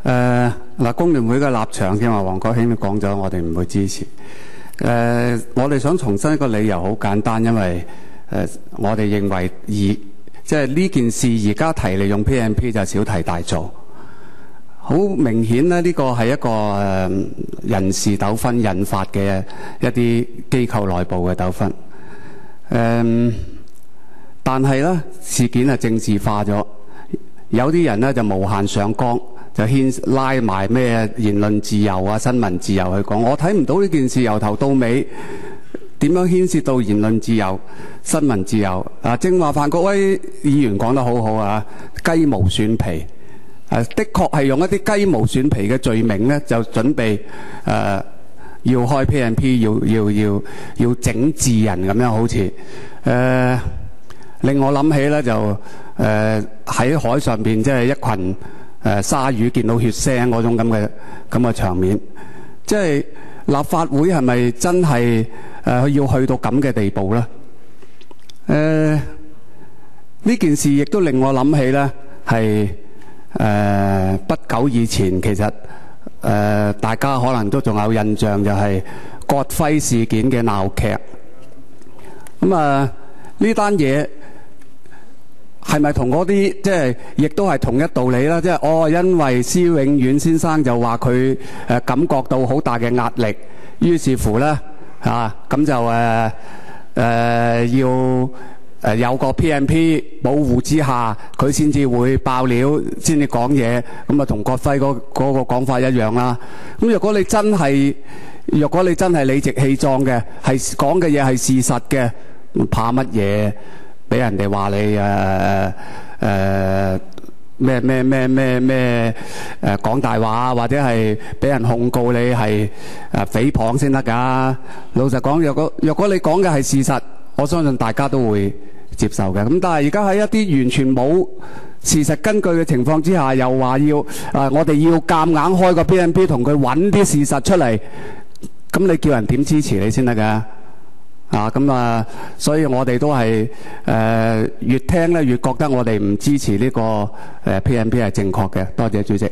嗱，工聯會嘅立場正話黃國興都講咗，我哋唔會支持。我哋想重申一個理由，好簡單，因為我哋認為即係呢件事而家提利用 PMP 就小題大做，好明顯咧，呢個係一個人事糾紛引發嘅一啲機構內部嘅糾紛。但係咧，事件係政治化咗，有啲人咧就無限上綱，就拉埋咩言論自由啊、新聞自由去講。我睇唔到呢件事由頭到尾點樣牽涉到言論自由、新聞自由。正話范國威議員講得好好啊，雞毛蒜皮。的確係用一啲雞毛蒜皮嘅罪名咧，就準備要開 PMP， 要整治人咁樣，好似令我諗起咧就喺海上邊，即係一群鯊魚見到血腥嗰種咁嘅場面。即係立法會係咪真係要去到咁嘅地步咧？呢件事亦都令我諗起咧係。不久以前，其實大家可能都仲有印象，就係葛輝事件嘅鬧劇。呢單嘢係咪同嗰啲即係亦都係同一道理啦？即係因為施永遠先生就話佢感覺到好大嘅壓力，於是乎咧咁就要。有個 PMP 保護之下，佢先至會爆料，先至講嘢。咁啊，同葛輝嗰個講法一樣啦。咁若果你真係理直氣壯嘅，係講嘅嘢係事實嘅，怕乜嘢？俾人哋話你咩講大話，或者係俾人控告你係誹謗先得㗎。老實講，若果你講嘅係事實，我相信大家都會接受嘅。咁但係而家喺一啲完全冇事實根據嘅情況之下，又話要我哋要夾硬開個 PMP 同佢揾啲事實出嚟，咁你叫人點支持你先得㗎？所以我哋都係越聽咧越覺得我哋唔支持呢個PMP 係正確嘅。多謝主席。